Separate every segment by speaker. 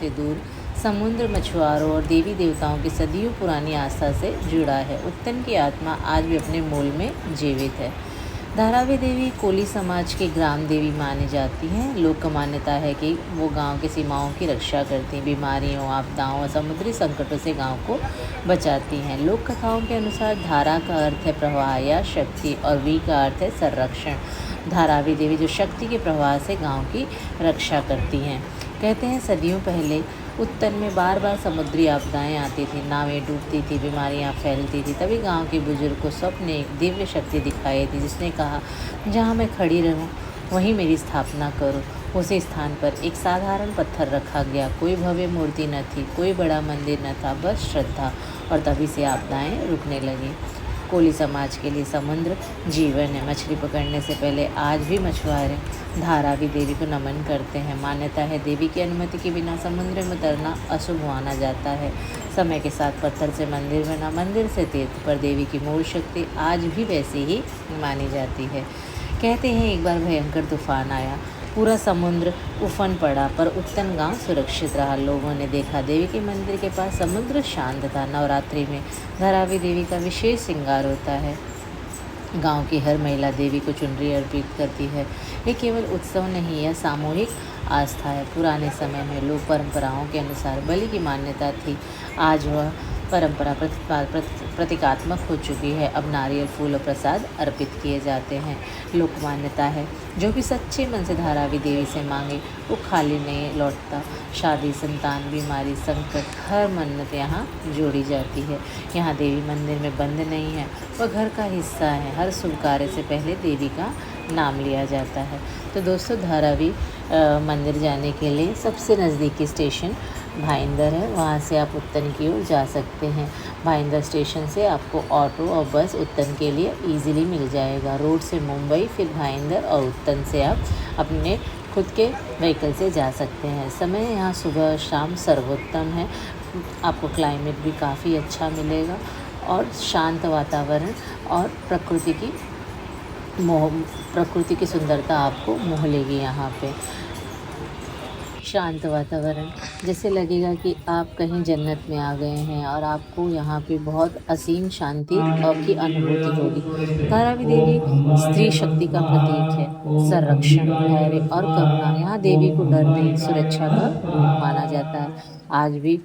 Speaker 1: से दूर समुद्र, मछुआरों और देवी देवताओं की सदियों पुरानी आस्था से जुड़ा है। उत्तन की आत्मा आज भी अपने मूल में जीवित है। धारावी देवी कोली समाज की ग्राम देवी मानी जाती हैं। लोक मान्यता है कि वो गांव की सीमाओं की रक्षा करती, बीमारियों, आपदाओं और समुद्री संकटों से गांव को बचाती हैं। लोक कथाओं के अनुसार धारा का अर्थ है प्रवाह या शक्ति और वी का अर्थ है संरक्षण। धारावी देवी जो शक्ति के प्रवाह से गांव की रक्षा करती हैं। कहते हैं सदियों पहले उत्तर में बार बार समुद्री आपदाएं आती थी, नावें डूबती थी, बीमारियां फैलती थी। तभी गांव के बुजुर्ग को स्वप्न एक दिव्य शक्ति दिखाई दी, जिसने कहा, जहां मैं खड़ी रहूं वहीं मेरी स्थापना करो। उसी स्थान पर एक साधारण पत्थर रखा गया। कोई भव्य मूर्ति न थी, कोई बड़ा मंदिर न था, बस श्रद्धा। और तभी से आपदाएं रुकने लगी। कोली समाज के लिए समुद्र जीवन है। मछली पकड़ने से पहले आज भी मछुआरे धारावी देवी को नमन करते हैं। मान्यता है देवी की अनुमति के बिना समुद्र में उतरना अशुभ माना जाता है। समय के साथ पत्थर से मंदिर बना, मंदिर से तीर्थ, पर देवी की मूल शक्ति आज भी वैसी ही मानी जाती है। कहते हैं एक बार भयंकर तूफान आया, पूरा समुद्र उफन पड़ा, पर उत्तन गांव सुरक्षित रहा। लोगों ने देखा देवी के मंदिर के पास समुद्र शांत था। नवरात्रि में धारावी देवी का विशेष श्रृंगार होता है। गांव की हर महिला देवी को चुनरी अर्पित करती है। ये केवल उत्सव नहीं, यह सामूहिक आस्था है। पुराने समय में लोक परंपराओं के अनुसार बलि की मान्यता थी। आज वह परंपरा प्रतीकात्मक हो चुकी है। अब नारियल, फूल और प्रसाद अर्पित किए जाते हैं। लोक मान्यता है जो भी सच्चे मन से धारावी देवी से मांगे वो खाली नहीं लौटता। शादी, संतान, बीमारी, संकट, हर मन्नत यहाँ जोड़ी जाती है। यहाँ देवी मंदिर में बंद नहीं है, वह घर का हिस्सा है। हर शुभ कार्य से पहले देवी का नाम लिया जाता है। तो दोस्तों, धारावी मंदिर जाने के लिए सबसे नज़दीकी स्टेशन भाईंदर है। वहाँ से आप उत्तन की ओर जा सकते हैं। भाईंदर स्टेशन से आपको ऑटो और बस उत्तन के लिए इजीली मिल जाएगा। रोड से मुंबई, फिर भाईंदर और उत्तन से आप अपने खुद के व्हीकल से जा सकते हैं। समय यहाँ सुबह शाम सर्वोत्तम है। आपको क्लाइमेट भी काफ़ी अच्छा मिलेगा और शांत वातावरण और प्रकृति की सुंदरता आपको मोह लेगी। यहाँ पे शांत वातावरण, जैसे लगेगा कि आप कहीं जन्नत में आ गए हैं और आपको यहाँ पे बहुत असीम शांति की अनुभूति होगी। धारावी देवी स्त्री शक्ति का प्रतीक है। संरक्षण, धैर्य और करुणा। यहाँ देवी को डर नहीं, सुरक्षा का रूप माना जाता है। आज भी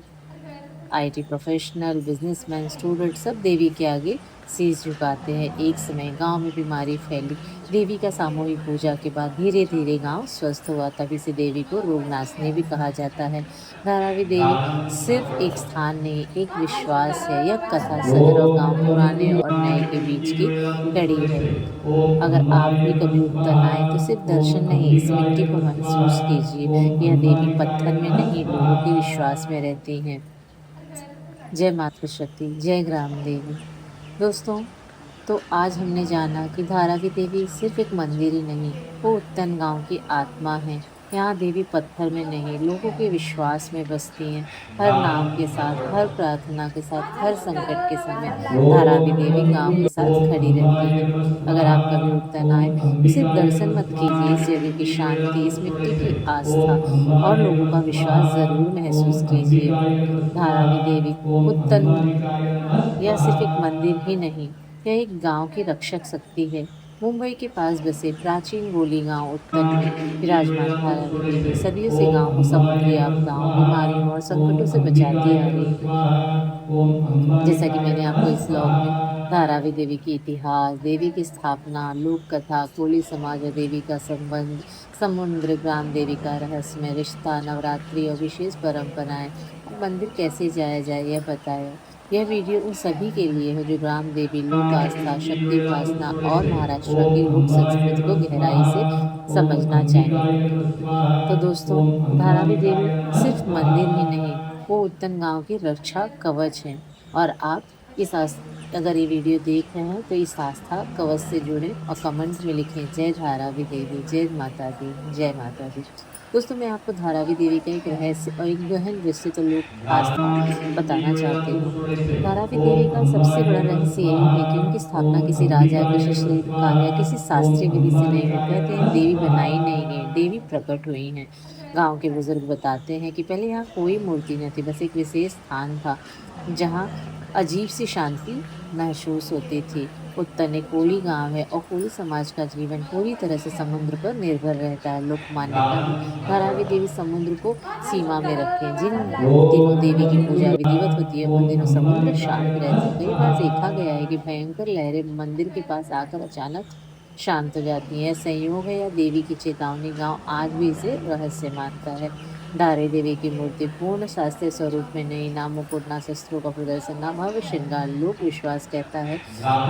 Speaker 1: IT प्रोफेशनल, बिजनेसमैन, स्टूडेंट सब देवी के आगे शीश झुकाते हैं। एक समय गांव में बीमारी फैली। देवी का सामूहिक पूजा के बाद धीरे धीरे गांव स्वस्थ हुआ। तभी से देवी को रोगनाशनी भी कहा जाता है। धारावी देवी सिर्फ एक स्थान नहीं, एक विश्वास है। यह कथा शहर और गांव, पुराने और नए के बीच की कड़ी है। अगर आप भी कभी उत्तर आए तो सिर्फ दर्शन नहीं, इस मिट्टी को महसूस कीजिए। यह देवी पत्थर में नहीं, लोगों के विश्वास में रहती हैं। जय मातृशक्ति, जय ग्राम देवी। दोस्तों, तो आज हमने जाना कि धारावी देवी सिर्फ एक मंदिर ही नहीं, वो उत्तन गांव की आत्मा है। यहाँ देवी पत्थर में नहीं, लोगों के विश्वास में बसती हैं। हर नाम के साथ, हर प्रार्थना के साथ, हर संकट के समय धारावी देवी गांव के साथ खड़ी रहती है। अगर आप कभी उत्तन आए तो सिर्फ दर्शन मत कीजिए, इस जगह की शांति, इस मिट्टी की आस्था और लोगों का विश्वास ज़रूर महसूस कीजिए। धारावी देवी उत्तन यह सिर्फ एक मंदिर ही नहीं, यह एक गांव की रक्षक शक्ति है। मुंबई के पास बसे प्राचीन गोली गांव उत्तन में विराजमान धारावी देवी सदियों से गांव को समुद्री आपदाओं, बीमारियों और संकटों से बचाती आ रही है। जैसा कि मैंने आपको इस ब्लॉग में धारावी देवी की इतिहास, देवी की स्थापना, लोक कथा, कोली समाज और देवी का संबंध, समुद्र, ग्राम देवी का रहस्यमय रिश्ता, नवरात्रि और विशेष परंपराएं और मंदिर कैसे जाया जाए यह बताया। यह वीडियो उन सभी के लिए है जो ग्राम देवी, लोक आस्था, शक्ति उपासना और महाराष्ट्र की लोक संस्कृति को गहराई से समझना चाहें। तो दोस्तों, धारावी देवी सिर्फ मंदिर ही नहीं, वो उत्तन गांव की रक्षा कवच है। और आप अगर ये वीडियो देख रहे हैं तो इस आस्था कवच से जुड़े और कमेंट्स में लिखें जय धारावी देवी, जय माता दी, जय माता दी। दोस्तों, मैं आपको धारावी देवी का एक रहस्य और एक गहन रहस्य तो लोक आस्था बताना चाहती हूँ। धारावी देवी का सबसे बड़ा रहस्य यही है कि उनकी स्थापना किसी राजा, किसी शिल्पकार या किसी शास्त्रीय विधि से नहीं हुई। कहते हैं देवी बनाई नहीं गई, देवी प्रकट हुई हैं। गांव के बुजुर्ग बताते हैं कि पहले यहाँ कोई मूर्ति न थी, बस एक विशेष स्थान था जहाँ अजीब सी शांति महसूस होती थी। उत्तर एक कोली गांव है और कोली समाज का जीवन पूरी तरह से समुद्र पर निर्भर रहता है। लोक मान्यता में धारावी देवी समुद्र को सीमा में रखे हैं। जिन दिनों देवी की पूजा विधिवत होती है उन दिनों समुद्र शांत रहता है। कई बार देखा गया है कि भयंकर लहरें मंदिर के पास आकर अचानक शांत हो जाती है। संयोग है या देवी की चेतावनी, गांव आज भी इसे रहस्य मानता है। धारे देवी की मूर्ति पूर्ण शास्त्रीय स्वरूप में नहीं, ना मुकुट, ना शस्त्रों का प्रदर्शन, ना भव्य श्रृंगार। लोक विश्वास कहता है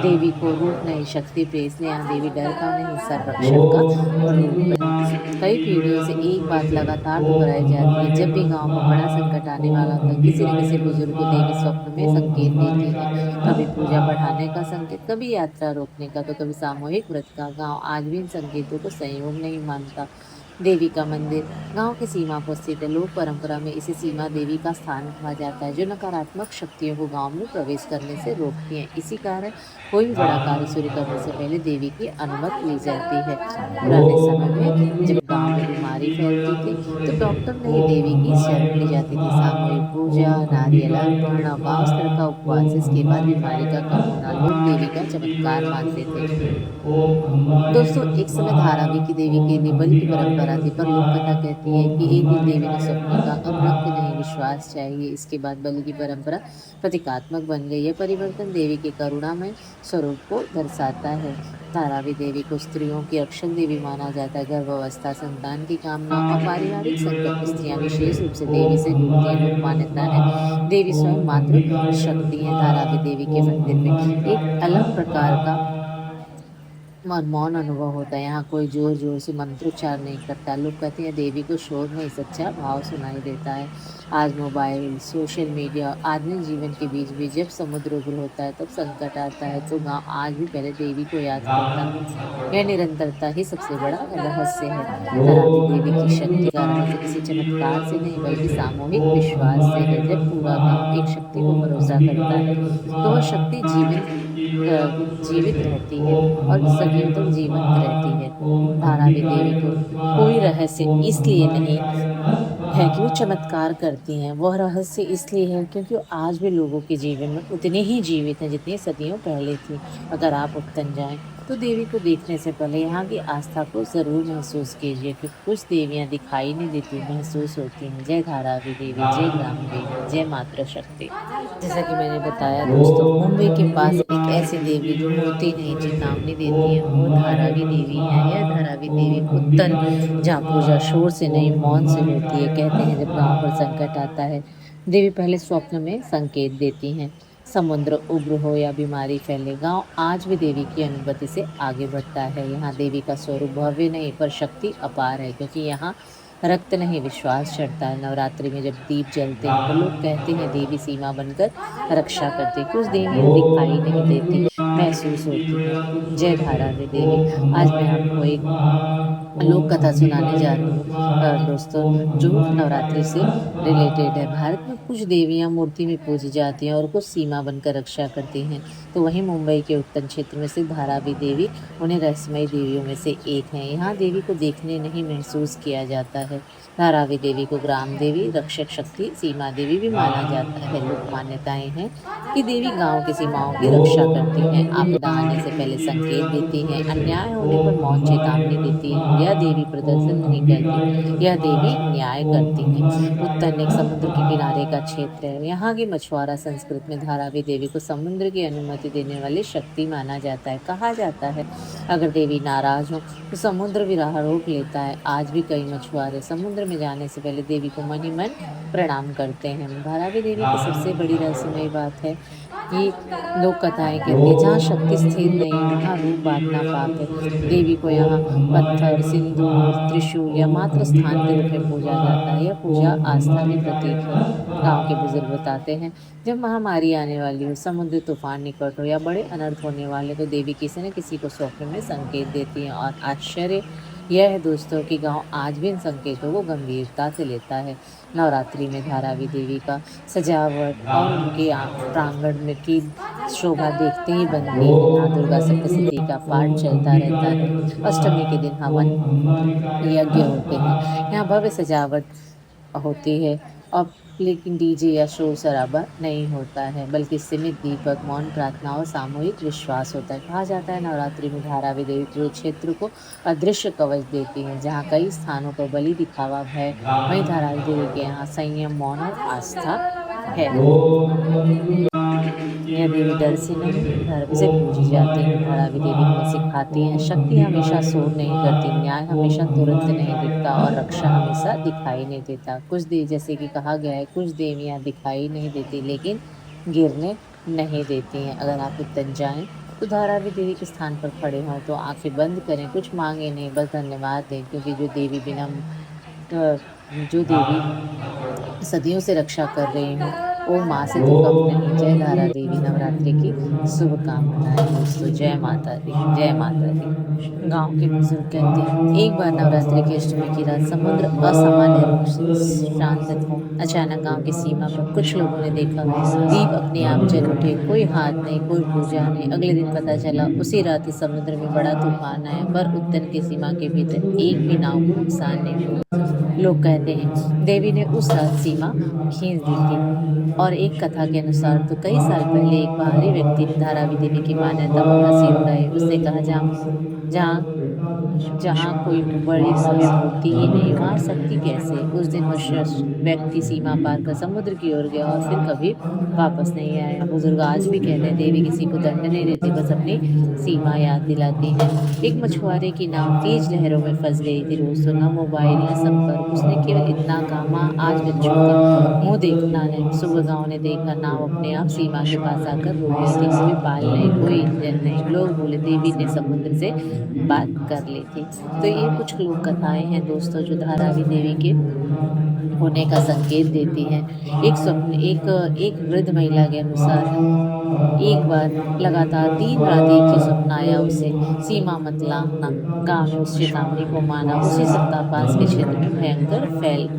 Speaker 1: देवी को रूप नहीं शक्ति प्रिय, इसलिए यहाँ देवी डर का नहीं संरक्षण का रूप है। कई पीढ़ियों से एक बात लगातार दोहराई जाती है, जब भी गांव में बड़ा संकट आने वाला होता है किसी न किसी बुजुर्ग को देवी स्वप्न में संकेत देती है। कभी पूजा बढ़ाने का संकेत, कभी यात्रा रोकने का, तो कभी सामूहिक व्रत का। गांव आज भी इन संकेतों को संयोग नहीं मानता। देवी का मंदिर गांव की सीमा पर स्थित है। लोक परंपरा में इसे सीमा देवी का स्थान कहा जाता है, जो नकारात्मक शक्तियों को गांव में प्रवेश करने से रोकती है। इसी कारण कोई भी बड़ा कार्य शुरू करने से पहले देवी की अनुमति ली जाती है। पुराने समय में जब गांव में बीमारी फैलती थी तो डॉक्टर नहीं देवी की शरण ली जाती थी। सामूहिक पूजा, नारियल अर्पण और गांव स्तर का उपवास, इसके बाद बीमारी का कम होना लोग देवी का चमत्कार मानते थे। दोस्तों, एक समय धारावी की देवी के लिए बलि की परंपरा थी, पर लोक कथा कहती है कि एक दिन देवी ने स्वप्न का अब रक्त नहीं विश्वास चाहिए। इसके बाद बलि की परंपरा प्रतीकात्मक बन गई। यह परिवर्तन देवी के करुणामय स्वरूप को दर्शाता है। धारावी देवी को स्त्रियों की अक्षर देवी माना जाता है। गर्भावस्था, संतान की कामना और पारिवारिक संकट में स्त्रियां विशेष रूप से देवी से जुड़ती है। लोक मान्यता है देवी स्वयं मात्र शक्ति है। धारावी देवी के मंदिर में एक अलग प्रकार का मौन अनुभव होता है। यहाँ कोई जोर जोर से मंत्रोच्चार नहीं करता। लोग कहते हैं देवी को शोर में सच्चा भाव सुनाई देता है। आज मोबाइल, सोशल मीडिया, आधुनिक जीवन के बीच भी जब समुद्र उग्र होता है, तब संकट आता है, तो गांव आज भी पहले देवी को याद करता है। यह निरंतरता ही सबसे बड़ा रहस्य है। धरावी देवी की शक्ति का रहस्य किसी चमत्कार से नहीं बल्कि सामूहिक विश्वास से है। जब पूरा गांव एक शक्ति को भरोसा करता है तो वह शक्ति जीवित रहती है और सदियों तक जीवंत रहती है। धारावी देवी को कोई रहस्य इसलिए नहीं है कि वो चमत्कार करती हैं, वह रहस्य इसलिए है क्योंकि वो आज भी लोगों के जीवन में उतनी ही जीवित है जितनी सदियों पहले थी। अगर आप उत्तन जाएं तो देवी को देखने से पहले यहाँ की आस्था को जरूर महसूस कीजिए, क्योंकि कुछ देवियाँ दिखाई नहीं देती, महसूस होती हैं। जय धारावी देवी, जय ग्राम देवी, जय मातृ शक्ति। जैसा कि मैंने बताया दोस्तों, मुंबई के पास एक ऐसी देवी जो मूर्ति नहीं चेतावनी देती है, वो धारावी देवी है। यह धारावी देवी उत्तन जहाँ पूजा शोर से नहीं मौन से होती है। कहते हैं जब गांव पर संकट आता है देवी पहले स्वप्न में संकेत देती हैं। समुद्र उग्र हो या बीमारी फैले, गांव आज भी देवी की अनुमति से आगे बढ़ता है। यहाँ देवी का स्वरूप भव्य नहीं पर शक्ति अपार है, क्योंकि यहाँ रक्त नहीं विश्वास चढ़ता है। नवरात्रि में जब दीप जलते हैं तो लोग कहते हैं देवी सीमा बनकर रक्षा करती। कुछ देवियाँ दिखाई नहीं देती, महसूस होती है। जय धारावी देवी। आज मैं आपको एक लोक कथा सुनाने जा रही हूँ दोस्तों, जो नवरात्रि से रिलेटेड है। भारत में कुछ देवियां मूर्ति में पूजी जाती हैं और कुछ सीमा बनकर रक्षा करती हैं, तो वहीं मुंबई के उत्तर क्षेत्र में से धारावी देवी उन्हें रहस्यमयी देवियों में से एक है। यहाँ देवी को देखने नहीं महसूस किया जाता है। धारावी देवी को ग्राम देवी, रक्षक शक्ति, सीमा देवी भी माना जाता है। लोक मान्यताएं हैं कि देवी गांव की सीमाओं की रक्षा करती हैं, आपदा आने से पहले संकेत देती हैं, अन्याय होने पर मौत चेतावनी देती है। यह देवी प्रदर्शन नहीं करती, यह देवी न्याय करती है। उत्तर एक समुद्र के किनारे का क्षेत्र है। यहाँ की मछुआरा संस्कृति में धारावी देवी को समुद्र की अनुमति देने वाली शक्ति माना जाता है। कहा जाता है अगर देवी नाराज हो तो समुद्र भी राह रोक लेता है। आज भी कई मछुआरे समुद्र में जाने से पहले देवी को मन ही मन प्रणाम करते हैं। धारावी देवी की सबसे बड़ी रहस्यमयी बात है कि लोक कथाएं कहती है जहाँ शक्ति स्थिर नहीं वहाँ रूप बांटना पाप है। देवी को यहाँ पत्थर, सिंदूर, त्रिशूल या मात्र स्थान के रूप में पूजा जाता है। यह पूजा आस्था की प्रतीक है। गांव के बुजुर्ग बताते हैं जब महामारी आने वाली हो, समुद्र तूफान निकट हो या बड़े अनर्थ होने वाले, तो देवी किसी न किसी को स्वप्न में संकेत देती है। और आश्चर्य यह है दोस्तों कि गाँव आज भी इन संकेतों को गंभीरता से लेता है। नवरात्रि में धारावी देवी का सजावट और उनके प्रांगण में की शोभा देखते ही बनती है। यहाँ दुर्गा सप्तशती का पाठ चलता रहता है। अष्टमी के दिन हवन यज्ञ होते हैं। यहाँ भव्य सजावट होती है। अब लेकिन डीजे या शोर शराबा नहीं होता है, बल्कि सीमित दीपक, मौन प्रार्थना और सामूहिक विश्वास होता है। कहा जाता है नवरात्रि में धारावी देवी कुरुक्षेत्र को अदृश्य कवच देती है। जहाँ कई स्थानों पर बलि दिखावा भय, वहीं धारावी देवी के यहाँ संयम, मौन और आस्था है। यह देवी डर से नहीं, धर्म से पूजी जाती है। धारावी देवी हमें सिखाती है, शक्ति हमेशा शोर नहीं करती, न्याय हमेशा तुरंत नहीं दिखता और रक्षा हमेशा दिखाई नहीं देता। कुछ देवी, जैसे कि कहा गया है, कुछ देवियां दिखाई नहीं देती लेकिन गिरने नहीं देती हैं। अगर आप उतन जाएं तो धारावी देवी के स्थान पर खड़े हों तो आंखें बंद करें, कुछ मांगे नहीं, बस धन्यवाद दें, क्योंकि जो देवी सदियों से रक्षा कर रही हूँ, वो माँ से तो कम नहीं। जय धारा देवी नवरात्रि की शुभकामनाएं दोस्तों। जय माता दी, जय माता दी। गांव के बुजुर्ग कहते हैं, एक बार नवरात्रि की अष्टमी की रात समुद्र असामान्य रूप से शांत था। अचानक गांव की सीमा पर कुछ लोगों ने देखा, दीप अपने आप जल उठे, कोई हाथ नहीं, कोई पूजा नहीं। अगले दिन पता चला उसी रात इस समुद्र में बड़ा तूफान आया, पर उत्तन की सीमा के भीतर एक भी नाव को नुकसान नहीं हुआ। लोग कहते हैं देवी ने उस रात सीमा खींच दी थी। और एक कथा के अनुसार तो कई साल पहले एक बाहरी व्यक्ति ने धारावी देवी की मान्यता पर हंसी उड़ाई। उसने कहा, जहाँ जहाँ कोई बड़ी भव्य मूर्ति ही नहीं, वहां शक्ति कैसे? उस दिन वह व्यक्ति सीमा पार कर समुद्र की ओर गया और फिर कभी वापस नहीं आया। बुजुर्ग आज भी कहते हैं देवी किसी को दंड नहीं देती, बस अपनी सीमा याद दिलाती है। एक मछुआरे की नाव तेज लहरों में फंस गई थी दोस्तों, न मोबाइल न संपर्क। उसने केवल इतना कहा, माँ आज बच्चों का मुंह देखना है। सुबह गांव ने देखा, नाव अपने आप सीमा के पास आकर रुक गई थी। कोई पाल नहीं, कोई इंजन नहीं। लोग बोले देवी ने समुद्र से बात कर ली थी। तो ये कुछ लोक कथाएं हैं दोस्तों, जो धारावी देवी के होने का संकेत देती हैं। एक वृद्ध महिला के अनुसार एक बार लगातार 3 रात एक ही स्वप्न आया उसे, सीमा मत लांघना। गांव में उस चेतावनी को माना। उसी सप्ताह पास के क्षेत्र में भयंकर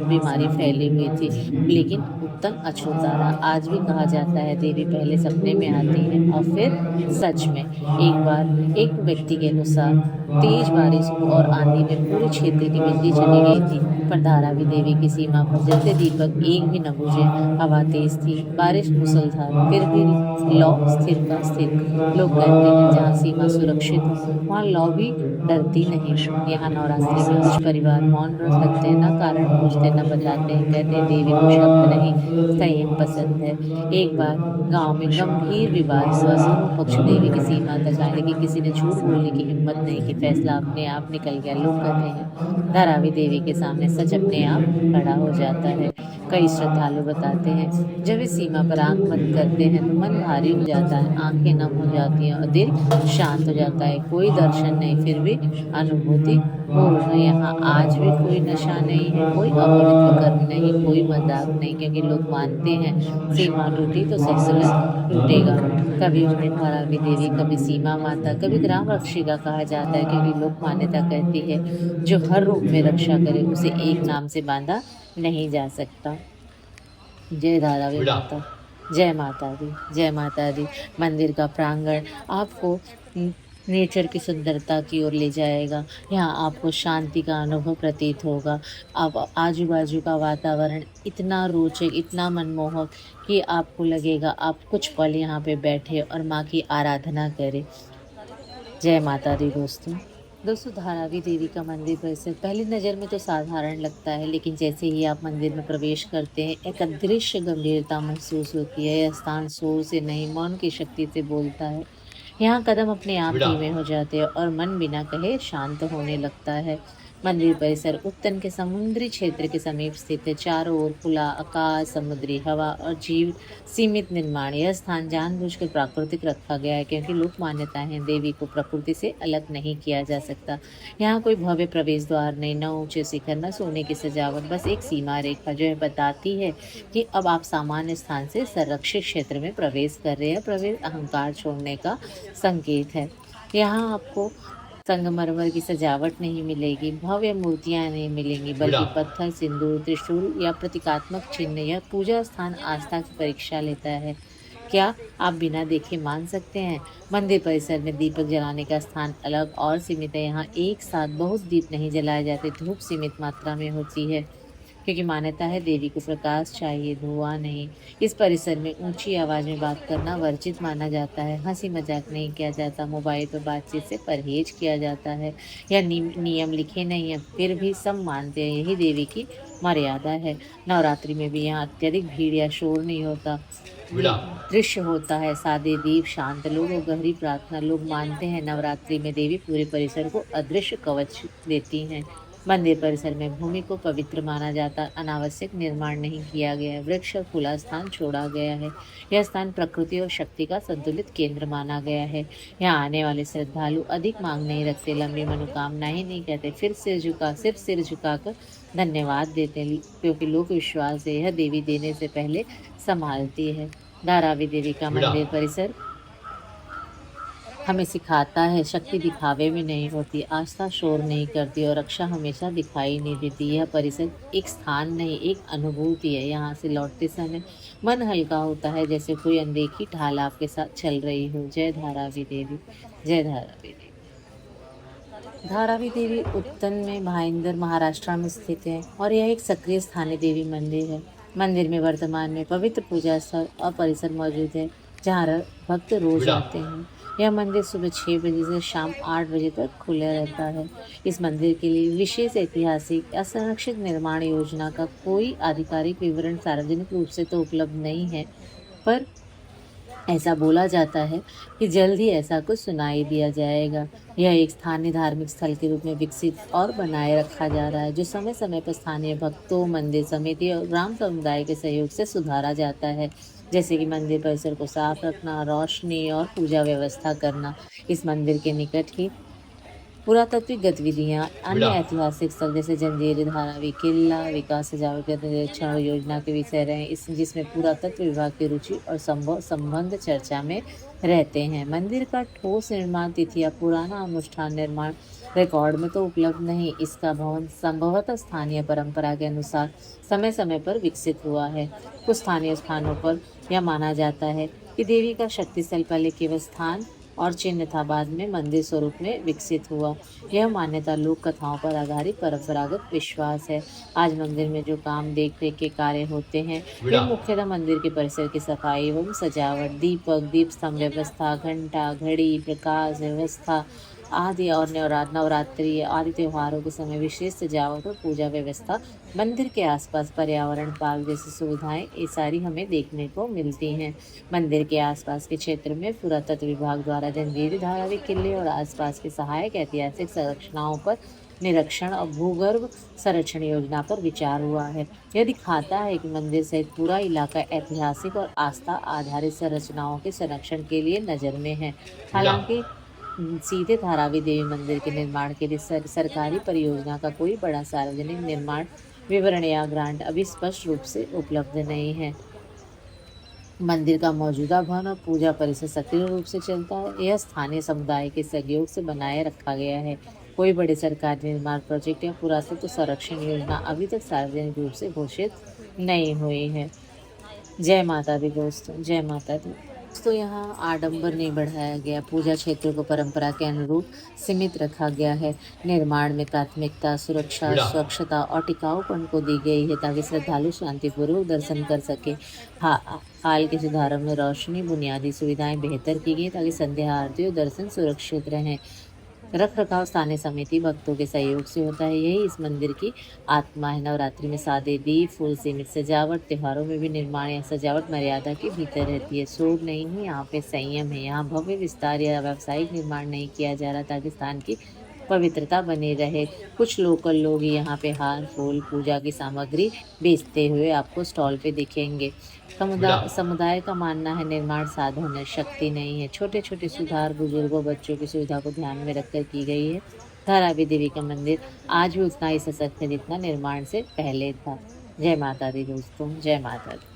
Speaker 1: बीमारी फैली हुई थी, लेकिन उत्तम अछूता रहा। आज भी कहा जाता है देवी पहले सपने में आती है और फिर सच में। एक बार एक व्यक्ति के अनुसार तेज बारिश हुई और आंधी में पूरे क्षेत्र की बिजली चली गई थी, पर धारावी देवी की सीमा पर जलते दीपक एक भी न बुझे। हवा तेज थी, बारिश मूसलधार, फिर भी लौ स्थिर का स्थिर। लोग कहते हैं जहाँ सीमा सुरक्षित हो वहाँ लौ भी डरती नहीं। यहाँ नवरात्रि में कुछ परिवार मौन व्रत रखते हैं, न कारण पूछते न बताते हैं। कहते हैं देवी को शब्द नहीं, संयम पसंद है। एक बार गांव में गंभीर विवाद हुआ, दोनों पक्ष देवी की सीमा तक आए, लेकिन किसी ने झूठ बोलने की हिम्मत नहीं की। फैसला अपने आप निकल गया। लोग कहते हैं धारावी देवी के सामने सच अपने आप खड़ा हो जाता है। कई श्रद्धालु बताते हैं जब इस सीमा पर आंख बंद करते हैं तो मन भारी हो जाता है, आंखें नम हो जाती हैं और दिल शांत हो जाता है। कोई दर्शन नहीं, फिर भी अनुभूति पूर्ण। यहाँ आज भी कोई नशा नहीं है, कोई अपवित्र कर्म नहीं, कोई मजाक नहीं, क्योंकि लोग मानते हैं सीमा टूटी तो संतुलन टूटेगा। कभी उन्हें धारावी देवी, कभी सीमा माता, कभी ग्राम रक्षिका कहा जाता है, क्योंकि लोक मान्यता कहती है जो हर रूप में रक्षा करे उसे एक नाम से बांधा नहीं जा सकता। जय धारावी माता, जय माता दी, जय माता दी। मंदिर का प्रांगण आपको नेचर की सुंदरता की ओर ले जाएगा। यहाँ आपको शांति का अनुभव प्रतीत होगा। अब आजू बाजू का वातावरण इतना रोचक, इतना मनमोहक कि आपको लगेगा आप कुछ पल यहाँ पे बैठे और माँ की आराधना करें। जय माता दी दोस्तों धारावी देवी का मंदिर परिसर पहली नज़र में तो साधारण लगता है, लेकिन जैसे ही आप मंदिर में प्रवेश करते हैं एक अदृश्य गंभीरता महसूस होती है। यह स्थान शोर से नहीं, मौन की शक्ति से बोलता है। यहाँ कदम अपने आप धीमे हो जाते हैं और मन बिना कहे शांत होने लगता है। मंदिर परिसर उत्तन के समुद्री क्षेत्र के समीप स्थित है। चारों ओर खुला आकाश, समुद्री हवा और जीव सीमित निर्माण। यह स्थान जानबूझकर प्राकृतिक रखा गया है, क्योंकि लोक मान्यता है देवी को प्रकृति से अलग नहीं किया जा सकता। यहाँ कोई भव्य प्रवेश द्वार नहीं, न ऊंचे शिखर, न सोने की सजावट, बस एक सीमा रेखा जो है बताती है कि अब आप सामान्य स्थान से संरक्षित क्षेत्र में प्रवेश कर रहे हैं। प्रवेश अहंकार छोड़ने का संकेत है। यहाँ आपको संगमरमर की सजावट नहीं मिलेगी, भव्य मूर्तियां नहीं मिलेंगी, बल्कि पत्थर, सिंदूर, त्रिशूल या प्रतीकात्मक चिन्ह। यह पूजा स्थान आस्था की परीक्षा लेता है। क्या आप बिना देखे मान सकते हैं? मंदिर परिसर में दीपक जलाने का स्थान अलग और सीमित है। यहाँ एक साथ बहुत दीप नहीं जलाए जाते, धूप सीमित मात्रा में होती है, क्योंकि मान्यता है देवी को प्रकाश चाहिए, धुआं नहीं। इस परिसर में ऊंची आवाज में बात करना वर्जित माना जाता है, हंसी मजाक नहीं किया जाता, मोबाइल पर बातचीत से परहेज किया जाता है। यह नियम लिखे नहीं है, फिर भी सब मानते हैं यही देवी की मर्यादा है। नवरात्रि में भी यहाँ अत्यधिक भीड़ या शोर नहीं होता। दृश्य होता है सादे दीप, शांत लोग और गहरी प्रार्थना। लोग मानते हैं नवरात्रि में देवी पूरे परिसर को अदृश्य कवच देती हैं। मंदिर परिसर में भूमि को पवित्र माना जाता, अनावश्यक निर्माण नहीं किया गया है, वृक्ष और खुला स्थान छोड़ा गया है। यह स्थान प्रकृति और शक्ति का संतुलित केंद्र माना गया है। यहाँ आने वाले श्रद्धालु अधिक मांग नहीं रखते, लंबी मनोकामना ही नहीं कहते, सिर्फ सिर झुकाकर धन्यवाद देते हैं, क्योंकि लोक विश्वास है यह देवी देने से पहले संभालती है। धारावी देवी का मंदिर परिसर हमें सिखाता है शक्ति दिखावे में नहीं होती, आस्था शोर नहीं करती और रक्षा हमेशा दिखाई नहीं देती। यह परिसर एक स्थान नहीं, एक अनुभूति है। यहाँ से लौटते समय मन हल्का होता है, जैसे कोई अनदेखी ढाल आपके साथ चल रही हो। जय धारावी देवी, जय धारावी देवी। धारावी देवी उत्तन में भाईंदर महाराष्ट्र में स्थित है और यह एक सक्रिय स्थानीय देवी मंदिर है। मंदिर में वर्तमान में पवित्र पूजा स्थल और परिसर मौजूद है, जहाँ भक्त रोज आते हैं। यह मंदिर सुबह 6 बजे से शाम 8 बजे तक खुला रहता है। इस मंदिर के लिए विशेष ऐतिहासिक या संरक्षित निर्माण योजना का कोई आधिकारिक विवरण सार्वजनिक रूप से तो उपलब्ध नहीं है, पर ऐसा बोला जाता है कि जल्द ही ऐसा कुछ सुनाई दिया जाएगा। यह एक स्थानीय धार्मिक स्थल के रूप में विकसित और बनाए रखा जा रहा है, जो समय समय पर स्थानीय भक्तों, मंदिर समिति और ग्राम समुदाय के सहयोग से सुधारा जाता है, जैसे कि मंदिर परिसर को साफ रखना, रोशनी और पूजा व्यवस्था करना। इस मंदिर के निकट ही पुरातात्विक गतिविधियां, अन्य ऐतिहासिक स्थल जैसे जंजीर, धारावी किला, विकास सजावट निरीक्षण योजना के विषय रहे, जिसमें पुरातत्व विभाग की रुचि और संबंध चर्चा में रहते हैं। मंदिर का ठोस निर्माण तिथि या पुराना अनुष्ठान निर्माण रिकॉर्ड में तो उपलब्ध नहीं। इसका भवन संभवतः स्थानीय परंपरा के अनुसार समय समय पर विकसित हुआ है। कुछ स्थानीय स्थानों पर यह माना जाता है कि देवी का शक्ति स्थल पहले केवल स्थान और चिन्ह था, बाद में मंदिर स्वरूप में विकसित हुआ। यह मान्यता लोक कथाओं पर आधारित परंपरागत विश्वास है। आज मंदिर में जो काम देख रेख के कार्य होते हैं, वे मुख्यतः मंदिर के परिसर की सफाई एवं सजावट, दीपक, दीप स्तंभ व्यवस्था, घंटा, घड़ी, प्रकाश व्यवस्था आदि और नवरात्रि आदि त्योहारों के समय विशेष सजावट और पूजा व्यवस्था, मंदिर के आसपास पर्यावरण पार्क जैसी सुविधाएं, ये सारी हमें देखने को मिलती हैं। मंदिर के आसपास के क्षेत्र में पुरातत्व विभाग द्वारा जंजीरी, धारावी किले और आसपास के सहायक ऐतिहासिक संरचनाओं पर निरीक्षण और भूगर्भ संरक्षण योजना पर विचार हुआ है। यह दिखाता है कि मंदिर सहित पूरा इलाका ऐतिहासिक और आस्था आधारित संरचनाओं के संरक्षण के लिए नजर में है। हालांकि सीधे धारावी देवी मंदिर के निर्माण के लिए सरकारी परियोजना का कोई बड़ा सार्वजनिक निर्माण विवरण या ग्रांट अभी स्पष्ट रूप से उपलब्ध नहीं है। मंदिर का मौजूदा भवन और पूजा परिसर सक्रिय रूप से चलता है। यह स्थानीय समुदाय के सहयोग से बनाए रखा गया है। कोई बड़े सरकारी निर्माण प्रोजेक्ट या पुरातत्व संरक्षण योजना अभी तक सार्वजनिक रूप से घोषित नहीं हुई है। जय माता दी दोस्तों, जय माता दी। तो यहाँ आडंबर नहीं बढ़ाया गया, पूजा क्षेत्र को परंपरा के अनुरूप सीमित रखा गया है। निर्माण में प्राथमिकता सुरक्षा, स्वच्छता और टिकाऊपन को दी गई है, ताकि श्रद्धालु शांतिपूर्वक दर्शन कर सके। हाल के सुधारों में रोशनी, बुनियादी सुविधाएं बेहतर की गई, ताकि संध्या आरती और दर्शन सुरक्षित रहें। रख रखाव स्थानीय समिति भक्तों के सहयोग से होता है, यही इस मंदिर की आत्मा है। नवरात्रि में सादे दीप, फूल सीमित सजावट, त्योहारों में भी निर्माण या सजावट मर्यादा के भीतर रहती है। शोर नहीं है, यहाँ पे संयम है। यहाँ भव्य विस्तार या व्यावसायिक निर्माण नहीं किया जा रहा, ताकि स्थान की पवित्रता बनी रहे। कुछ लोकल लोग यहाँ पे हार, फूल, पूजा की सामग्री बेचते हुए आपको स्टॉल पे दिखेंगे। समुदाय का मानना है निर्माण साधन है, शक्ति नहीं है। छोटे छोटे सुधार बुजुर्गों, बच्चों की सुविधा को ध्यान में रखकर की गई है। धारावी देवी का मंदिर आज भी उतना ही सशक्त है जितना निर्माण से पहले था। जय माता दी दोस्तों, जय माता दी।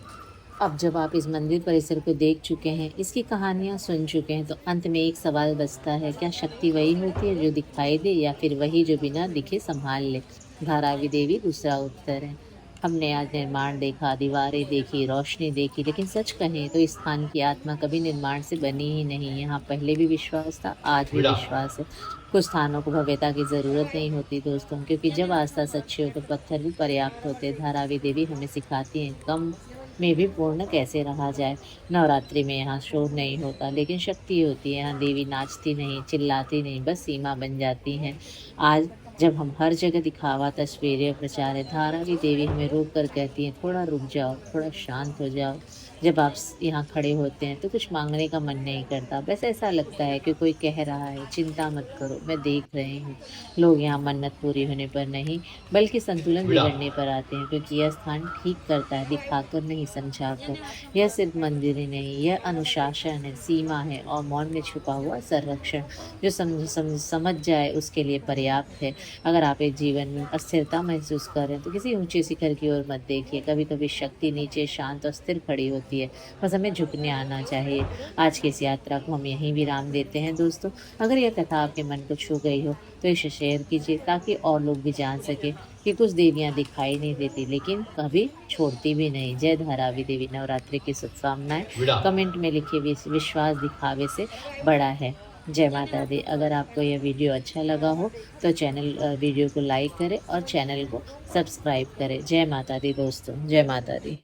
Speaker 1: अब जब आप इस मंदिर परिसर को देख चुके हैं, इसकी कहानियाँ सुन चुके हैं, तो अंत में एक सवाल बचता है, क्या शक्ति वही होती है जो दिखाई दे या फिर वही जो बिना दिखे संभाल ले? धारावी देवी दूसरा उत्तर है। हमने आज निर्माण देखा, दीवारें देखी, रोशनी देखी, लेकिन सच कहें तो इस स्थान की आत्मा कभी निर्माण से बनी ही नहीं। यहाँ पहले भी विश्वास था, आज भी विश्वास है। कुछ स्थानों को भव्यता की ज़रूरत नहीं होती दोस्तों, क्योंकि जब आस्था सच्ची हो तो पत्थर भी पर्याप्त होते। धारावी देवी हमें सिखाती हैं कम में भी पूर्ण कैसे रहा जाए। नवरात्रि में यहाँ शोर नहीं होता, लेकिन शक्ति होती है। यहाँ देवी नाचती नहीं, चिल्लाती नहीं, बस सीमा बन जाती हैं। आज जब हम हर जगह दिखावा, तस्वीरें, प्रचार है, धारावी देवी हमें रोक कर कहती हैं, थोड़ा रुक जाओ, थोड़ा शांत हो जाओ। जब आप यहाँ खड़े होते हैं तो कुछ मांगने का मन नहीं करता, बस ऐसा लगता है कि कोई कह रहा है, चिंता मत करो, मैं देख रही हूँ। लोग यहाँ मन्नत पूरी होने पर नहीं, बल्कि संतुलन बिगड़ने पर आते हैं, क्योंकि यह स्थान ठीक करता है, दिखाकर नहीं, समझाकर। यह सिर्फ मंदिर ही नहीं, यह अनुशासन है, सीमा है और मौन में छुपा हुआ संरक्षण। जो समझ जाए उसके लिए पर्याप्त है। अगर आप एक जीवन में अस्थिरता महसूस कर रहे हैं तो किसी ऊंचे शिखर की ओर मत देखिए। कभी कभी शक्ति नीचे शांत और स्थिर खड़ी होती है, बस हमें झुकने आना चाहिए। आज की इस यात्रा को हम यहीं विराम देते हैं दोस्तों। अगर यह कथा आपके मन को छू गई हो तो इसे शेयर कीजिए, ताकि और लोग भी जान सके कि कुछ देवियां दिखाई नहीं देती, लेकिन कभी छोड़ती भी नहीं। जय धारावी देवी। नवरात्रि की शुभकामनाएं कमेंट में लिखिए। विश्वास दिखावे से बड़ा है। जय माता दी। अगर आपको यह वीडियो अच्छा लगा हो तो वीडियो को लाइक करें और चैनल को सब्सक्राइब करें। जय माता दी दोस्तों, जय माता दी।